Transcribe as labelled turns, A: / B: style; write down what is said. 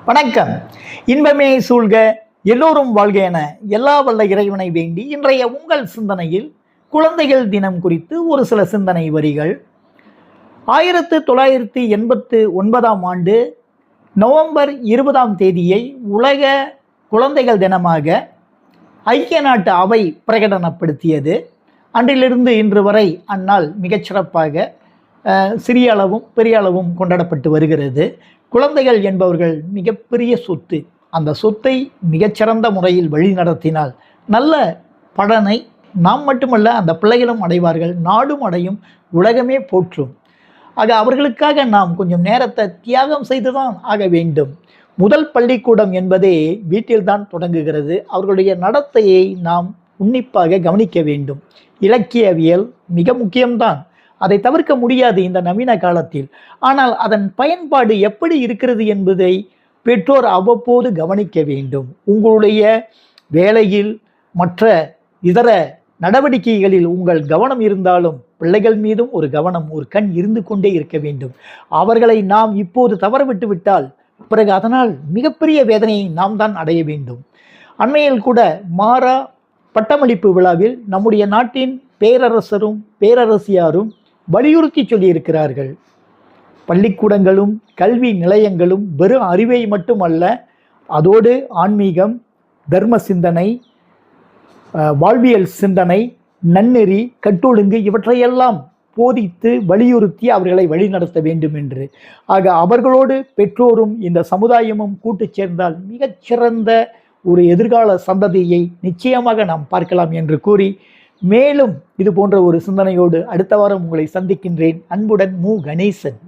A: வணக்கம். இன்பமே சூழ்க, எல்லோரும் வாழ்க என எல்லா வல்ல இறைவனை வேண்டி இன்றைய உங்கள் சிந்தனையில் குழந்தைகள் தினம் குறித்து ஒரு சில சிந்தனை வரிகள். 1989ஆம் ஆண்டு நவம்பர் 20ஆம் தேதியை உலக குழந்தைகள் தினமாக ஐக்கிய நாட்டு அவை பிரகடனப்படுத்தியது. அன்றிலிருந்து இன்று வரை அந்நாள் மிகச்சிறப்பாக சிறிய அளவும் பெரிய அளவும் கொண்டாடப்பட்டு வருகிறது. குழந்தைகள் என்பவர்கள் மிகப்பெரிய சொத்து. அந்த சொத்தை மிகச்சிறந்த முறையில் வழி நடத்தினால் நல்ல பலனை நாம் மட்டுமல்ல அந்த பிள்ளைகளும் அடைவார்கள், நாடும் அடையும், உலகமே போற்றும். ஆக அவர்களுக்காக நாம் கொஞ்சம் நேரத்தை தியாகம் செய்துதான் ஆக வேண்டும். முதல் பள்ளிக்கூடம் என்பதே வீட்டில்தான் தொடங்குகிறது. அவர்களுடைய நடத்தையை நாம் உன்னிப்பாக கவனிக்க வேண்டும். இலக்கியவியல் மிக முக்கியம்தான், அதை தவிர்க்க முடியாது இந்த நவீன காலத்தில். ஆனால் அதன் பயன்பாடு எப்படி இருக்கிறது என்பதை பெற்றோர் அவ்வப்போது கவனிக்க வேண்டும். உங்களுடைய வேலையில் மற்ற இதர நடவடிக்கைகளில் உங்கள் கவனம் இருந்தாலும் பிள்ளைகள் மீதும் ஒரு கவனம், ஒரு கண் இருந்து கொண்டே இருக்க வேண்டும். அவர்களை நாம் இப்போது தவறவிட்டு விட்டால் பிறகு அதனால் மிகப்பெரிய வேதனையை நாம் தான் அடைய வேண்டும். அண்மையில் கூட மாரா பட்டமளிப்பு விழாவில் நம்முடைய நாட்டின் பேரரசரும் பேரரசியாரும் வலியுறுத்தி சொல்லியிருக்கிறார்கள். பள்ளிக்கூடங்களும் கல்வி நிலையங்களும் வெறும் அறிவை மட்டுமல்ல, அதோடு ஆன்மீகம், தர்ம சிந்தனை, வாழ்வியல் சிந்தனை, நன்னெறி, கட்டொழுங்கு இவற்றையெல்லாம் போதித்து வலியுறுத்தி அவர்களை வழிநடத்த வேண்டும் என்று. ஆக அவர்களோடு பெற்றோரும் இந்த சமுதாயமும் கூட்டு சேர்ந்தால் மிகச்சிறந்த ஒரு எதிர்கால சந்ததியை நிச்சயமாக நாம் பார்க்கலாம் என்று கூறி, மேலும் இது போன்ற ஒரு சிந்தனையோடு அடுத்த வாரம் உங்களை சந்திக்கின்றேன். அன்புடன் மு. கணேசன்.